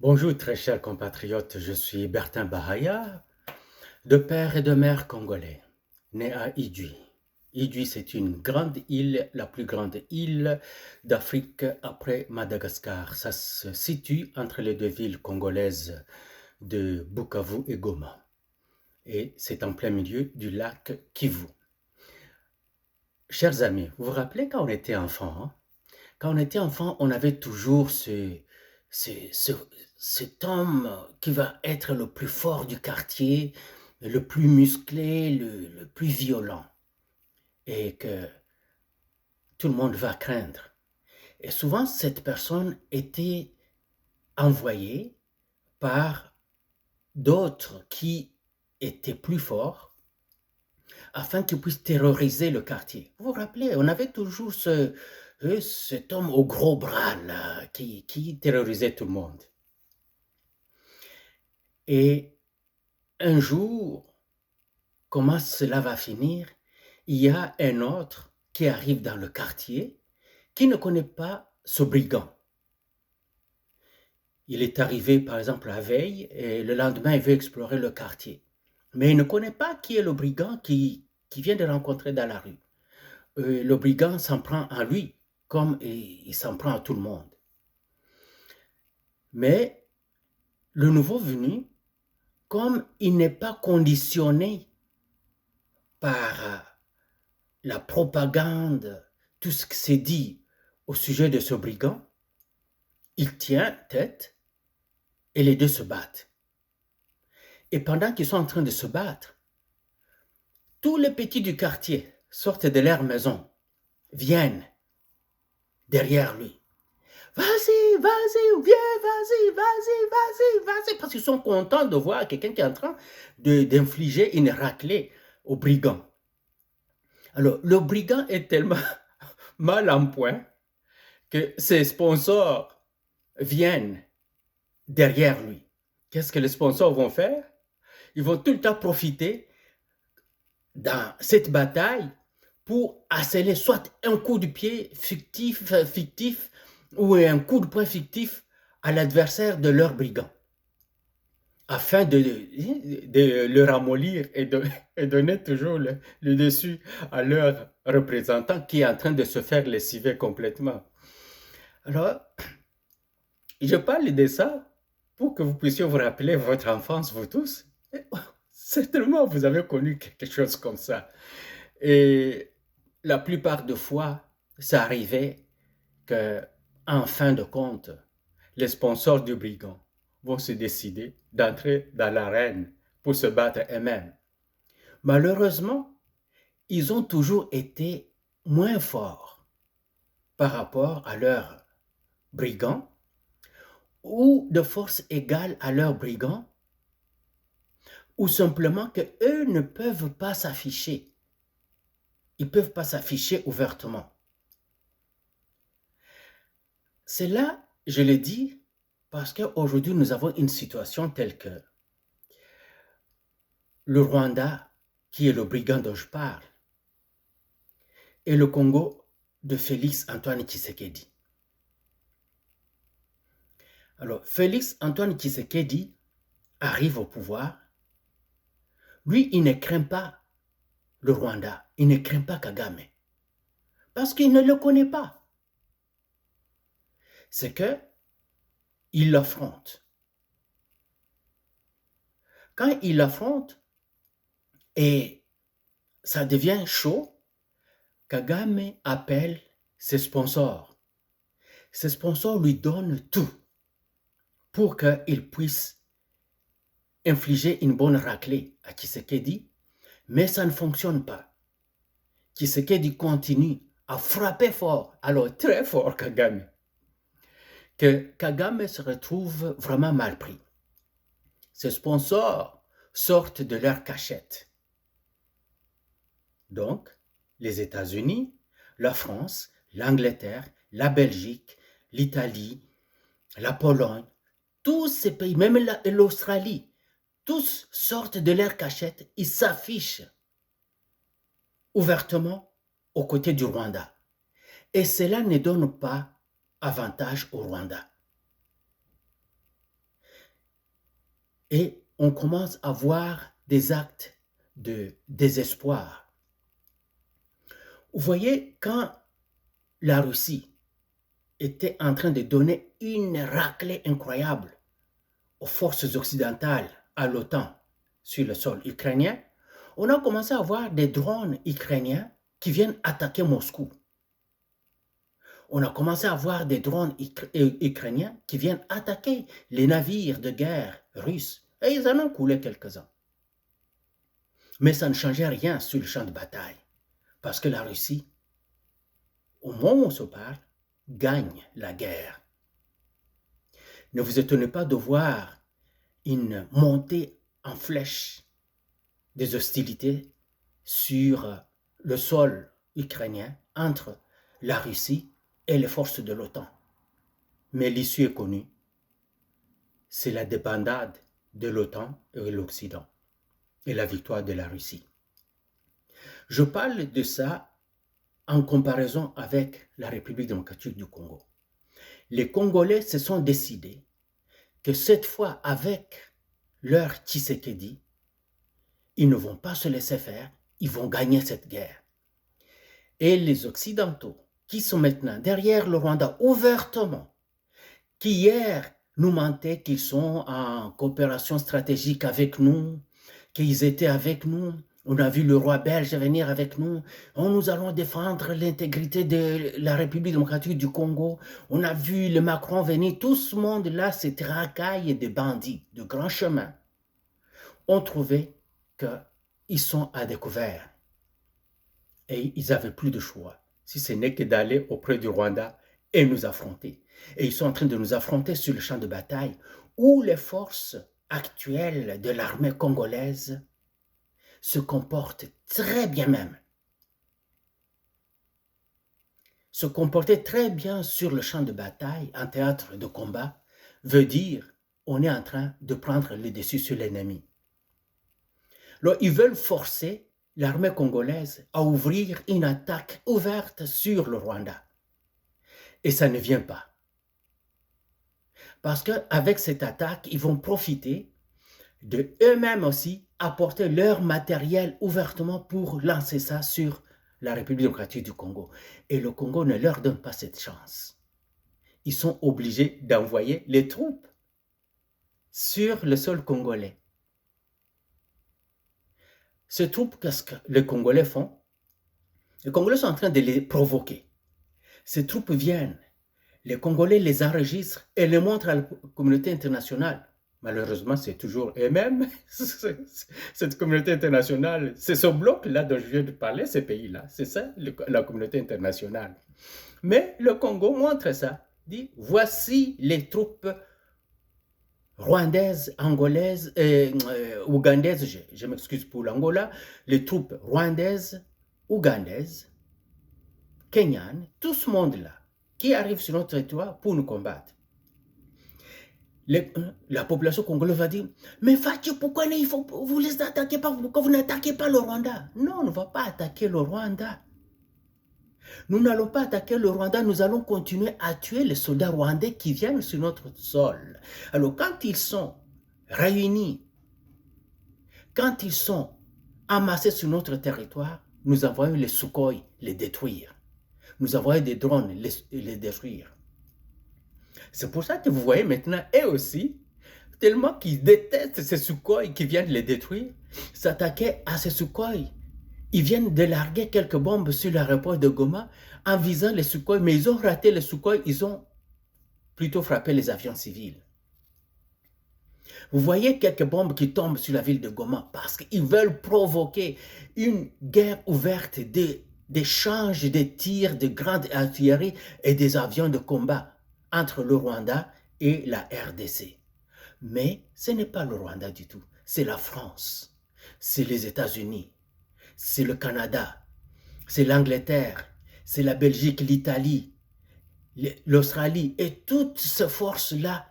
Bonjour très chers compatriotes, je suis Bertin Bahaya, de père et de mère congolais, né à Idjouy. Idjouy, c'est une grande île, la plus grande île d'Afrique après Madagascar. Ça se situe entre les deux villes congolaises de Bukavu et Goma. Et c'est en plein milieu du lac Kivu. Chers amis, vous vous rappelez quand on était enfant, hein? Quand on était enfant, on avait toujours ce, ce- cet homme qui va être le plus fort du quartier, le plus musclé, le plus violent, et que tout le monde va craindre. Et souvent, cette personne était envoyée par d'autres qui étaient plus forts afin qu'ils puissent terroriser le quartier. Vous vous rappelez, on avait toujours cet homme au gros bras là, qui terrorisait tout le monde. Et un jour, comment cela va finir? Il y a un autre qui arrive dans le quartier qui ne connaît pas ce brigand. Il est arrivé, par exemple, la veille et le lendemain, il veut explorer le quartier. Mais il ne connaît pas qui est le brigand qui vient de rencontrer dans la rue. Le brigand s'en prend à lui comme il s'en prend à tout le monde. Mais le nouveau venu, comme il n'est pas conditionné par la propagande, tout ce qui s'est dit au sujet de ce brigand, il tient tête et les deux se battent. Et pendant qu'ils sont en train de se battre, tous les petits du quartier sortent de leur maison, viennent derrière lui. Vas-y, vas-y, viens, vas-y, vas-y, vas-y, vas-y, parce qu'ils sont contents de voir quelqu'un qui est en train d'infliger une raclée au brigand. Alors, le brigand est tellement mal en point que ses sponsors viennent derrière lui. Qu'est-ce que les sponsors vont faire? Ils vont tout le temps profiter dans cette bataille pour asséner soit un coup de pied fictif ou un coup de poing fictif à l'adversaire de leur brigand, afin de le ramollir et donner toujours le dessus à leur représentant qui est en train de se faire lessiver complètement. Alors, je parle de ça pour que vous puissiez vous rappeler votre enfance, vous tous. Et certainement, vous avez connu quelque chose comme ça. Et la plupart des fois, ça arrivait que, en fin de compte, les sponsors du brigand vont se décider d'entrer dans l'arène pour se battre eux-mêmes. Malheureusement, ils ont toujours été moins forts par rapport à leurs brigands ou de force égale à leurs brigands, ou simplement que eux ne peuvent pas s'afficher. Ils ne peuvent pas s'afficher ouvertement. C'est là, je le dis, parce qu'aujourd'hui, nous avons une situation telle que le Rwanda, qui est le brigand dont je parle, et le Congo de Félix Antoine Tshisekedi. Alors, Félix Antoine Tshisekedi arrive au pouvoir. Lui, il ne craint pas le Rwanda, il ne craint pas Kagame, parce qu'il ne le connaît pas. C'est que il l'affronte. Quand il l'affronte et ça devient chaud, Kagame appelle ses sponsors. Ses sponsors lui donnent tout pour qu'il puisse infliger une bonne raclée à Tshisekedi, mais ça ne fonctionne pas. Tshisekedi continue à frapper fort, alors très fort Kagame, que Kagame se retrouve vraiment mal pris. Ses sponsors sortent de leur cachette. Donc, les États-Unis, la France, l'Angleterre, la Belgique, l'Italie, la Pologne, tous ces pays, même l'Australie, tous sortent de leur cachette, ils s'affichent ouvertement aux côtés du Rwanda. Et cela ne donne pas avantage au Rwanda. et on commence à voir des actes de désespoir. Vous voyez, quand la Russie était en train de donner une raclée incroyable aux forces occidentales, à l'OTAN, sur le sol ukrainien, on a commencé à voir des drones ukrainiens qui viennent attaquer Moscou. On a commencé à voir des drones ukrainiens qui viennent attaquer les navires de guerre russes. Et ils en ont coulé quelques-uns. Mais ça ne changeait rien sur le champ de bataille. Parce que la Russie, au moment où on se parle, gagne la guerre. Ne vous étonnez pas de voir une montée en flèche des hostilités sur le sol ukrainien entre la Russie et les forces de l'OTAN. Mais l'issue est connue. C'est la débandade de l'OTAN et l'Occident et la victoire de la Russie. Je parle de ça en comparaison avec la République démocratique du Congo. Les Congolais se sont décidés que cette fois, avec leur Tshisekedi, ils ne vont pas se laisser faire, ils vont gagner cette guerre. Et les Occidentaux, qui sont maintenant derrière le Rwanda ouvertement, qui hier nous mentaient qu'ils sont en coopération stratégique avec nous, qu'ils étaient avec nous, on a vu le roi belge venir avec nous, nous allons défendre l'intégrité de la République démocratique du Congo, on a vu le Macron venir, tout ce monde-là, c'est racailles de bandits, de grands chemins, ont trouvé qu'ils sont à découvert. Et ils n'avaient plus de choix, si ce n'est que d'aller auprès du Rwanda et nous affronter. Et ils sont en train de nous affronter sur le champ de bataille où les forces actuelles de l'armée congolaise se comportent très bien même. Se comporter très bien sur le champ de bataille, en théâtre de combat, veut dire on est en train de prendre le dessus sur l'ennemi. Alors, ils veulent forcer l'armée congolaise à ouvrir une attaque ouverte sur le Rwanda. Et ça ne vient pas. Parce qu'avec cette attaque, ils vont profiter de eux-mêmes aussi apporter leur matériel ouvertement pour lancer ça sur la République démocratique du Congo. Et le Congo ne leur donne pas cette chance. Ils sont obligés d'envoyer les troupes sur le sol congolais. Ces troupes, qu'est-ce que les Congolais font? Les Congolais sont en train de les provoquer. Ces troupes viennent, les Congolais les enregistrent et les montrent à la communauté internationale. Malheureusement, c'est toujours eux-mêmes. Cette communauté internationale, c'est ce bloc-là dont je viens de parler, ces pays-là. C'est ça, la communauté internationale. Mais le Congo montre ça, dit, voici les troupes rwandaises, angolaises, ougandaises, je m'excuse pour l'Angola, les troupes rwandaises, ougandaises, kenyanes, tout ce monde-là qui arrive sur notre territoire pour nous combattre. La population congolaise va dire, mais Fatou, pourquoi vous les attaquez pas, pourquoi vous n'attaquez pas le Rwanda? Non, on ne va pas attaquer le Rwanda. Nous n'allons pas attaquer le Rwanda, nous allons continuer à tuer les soldats rwandais qui viennent sur notre sol. Alors quand ils sont réunis, quand ils sont amassés sur notre territoire, nous envoyons les Sukhoi les détruire. Nous envoyons des drones les détruire. C'est pour ça que vous voyez maintenant, eux aussi, tellement qu'ils détestent ces Sukhoi qui viennent les détruire, s'attaquer à ces Sukhoi. Ils viennent de larguer quelques bombes sur l'aéroport de Goma en visant les Sukhoi, mais ils ont raté les Sukhoi, ils ont plutôt frappé les avions civils. Vous voyez quelques bombes qui tombent sur la ville de Goma parce qu'ils veulent provoquer une guerre ouverte d'échanges, des tirs de grandes artilleries et des avions de combat entre le Rwanda et la RDC. Mais ce n'est pas le Rwanda du tout, c'est la France, c'est les États-Unis, c'est le Canada, c'est l'Angleterre, c'est la Belgique, l'Italie, l'Australie et toutes ces forces-là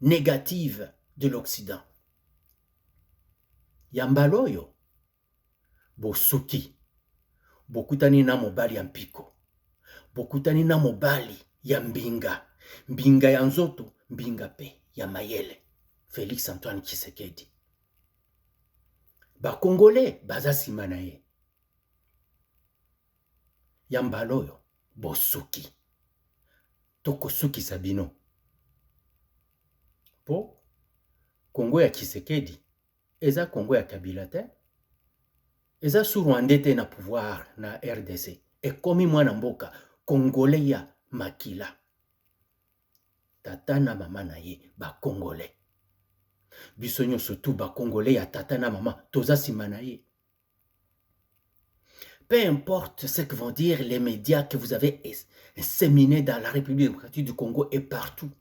négatives de l'Occident. Yambaloyo, bosuki, bokutani na mobali ya mpiko, bokutani na mobali ya mbinga, mbinga ya nzoto, mbinga pe ya mayele. Félix Antoine Tshisekedi. Ba Congolais baza nsima na ye. Ya mbala oyo bosuki. Tokosukisa bino. Po Congo ya Tshisekedi eza Congo ya Kabila te. Eza sous Rwandais te na pouvoir na RDC. Ekomi mwana mboka Congolais ya makila. Tata na mama na ye ba Congolais. Biso nyonso tu ba Congolais ya tata na mama toza nsima na ye. Peu importe ce que vont dire les médias que vous avez séminés dans la République démocratique du Congo et partout.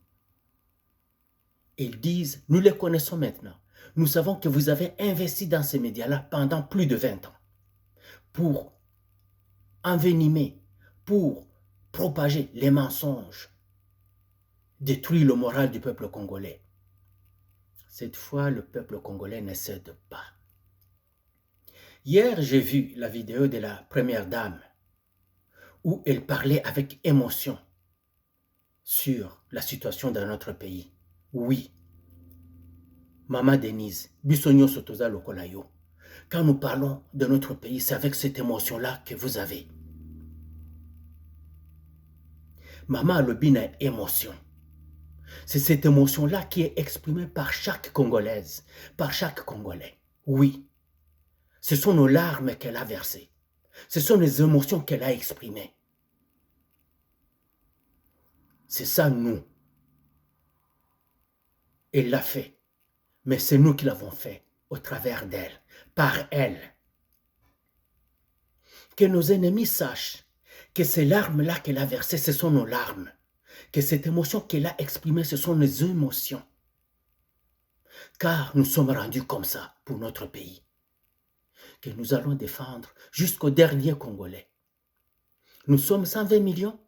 Ils disent, nous les connaissons maintenant. Nous savons que vous avez investi dans ces médias-là pendant plus de 20 ans pour envenimer, pour propager les mensonges, détruire le moral du peuple congolais. Cette fois, le peuple congolais ne cède pas. Hier, j'ai vu la vidéo de la première dame où elle parlait avec émotion sur la situation dans notre pays. Oui, Maman Denise, Bissonio Sotoza Lokolayo, quand nous parlons de notre pays, c'est avec cette émotion-là que vous avez. Maman Alobina est émotion. C'est cette émotion-là qui est exprimée par chaque Congolaise, par chaque Congolais. Oui. Ce sont nos larmes qu'elle a versées. Ce sont les émotions qu'elle a exprimées. C'est ça, nous. Elle l'a fait. Mais c'est nous qui l'avons fait au travers d'elle, par elle. Que nos ennemis sachent que ces larmes-là qu'elle a versées, ce sont nos larmes. Que cette émotion qu'elle a exprimée, ce sont nos émotions. Car nous sommes rendus comme ça pour notre pays. Que nous allons défendre jusqu'au dernier Congolais. Nous sommes 120 millions.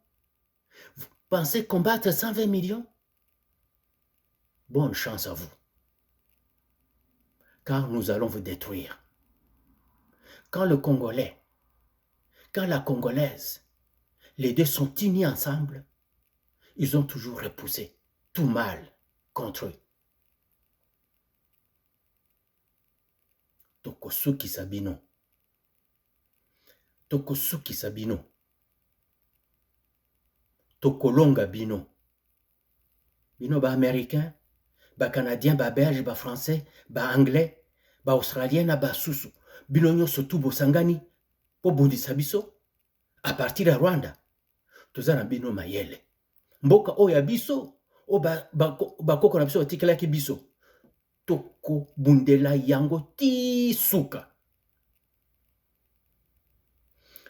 Vous pensez combattre 120 millions? Bonne chance à vous. Car nous allons vous détruire. Quand le Congolais, quand la Congolaise, les deux sont unis ensemble, ils ont toujours repoussé tout mal contre eux. Tokosuki Sabino. Tokosuki Sabino. Tokolonga Bino. Bino ba américain, ba canadien, ba belge, ba français, ba anglais, ba australien na ba susu. Bino nyonso tu bosangani po bundisa biso à partir de Rwanda. Toza na bino mayele. Mboka oya biso o ba koko na biso tikelaki biso. Toko bundela yango ti suka.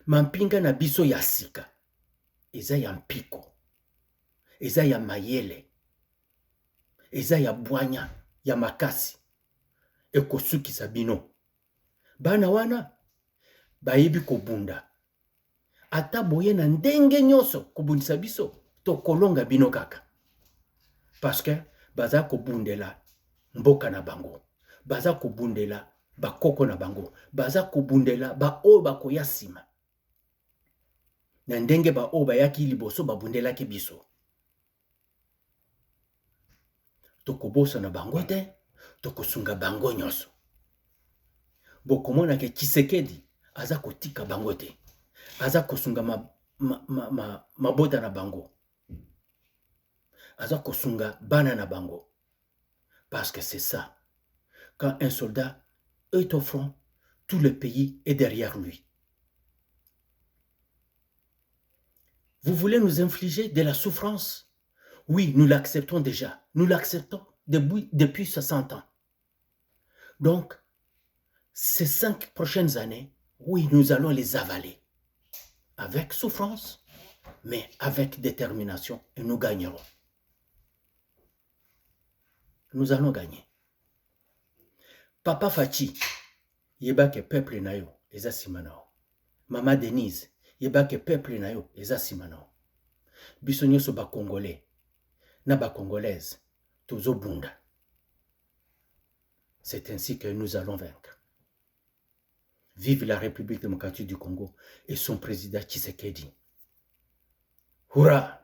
Mampinga na biso ya sika. Eza ya mpiko. Eza ya mayele. Eza ya bwanya, ya makasi. Ekosukisa bino. Bana wana, bayebi kobunda. Ata boye na ndenge nyonso kobundisa biso, tokolonga bino kaka. Parce que baza kobundela mboka na bango. Baza kobundela bakoko na bango. Baza kobundela ba oyo bakoya sima. Na ndenge ba oyo bayaki liboso babundelaki biso. Tokobosa na bango te, tokosunga bango nyonso. Bokomona ke Tshisekedi aza kotika bango te. Aza kosunga mabota na bango. Aza kosunga bana na bango. Parce que c'est ça. Quand un soldat est au front, tout le pays est derrière lui. Vous voulez nous infliger de la souffrance? Oui, nous l'acceptons déjà. Nous l'acceptons depuis 60 ans. Donc, ces 5 prochaines années, oui, nous allons les avaler. Avec souffrance, mais avec détermination. Et nous gagnerons. Nous allons gagner. Papa Fachi, yebake peuple na yo, eza simanao. Mama Denise, yebake peuple na yo, eza simanao. Biso nyonso ba Congolais, na ba Congolaise, tozo bunda. C'est ainsi que nous allons vaincre. Vive la République démocratique du Congo et son président Tshisekedi. Hurrah!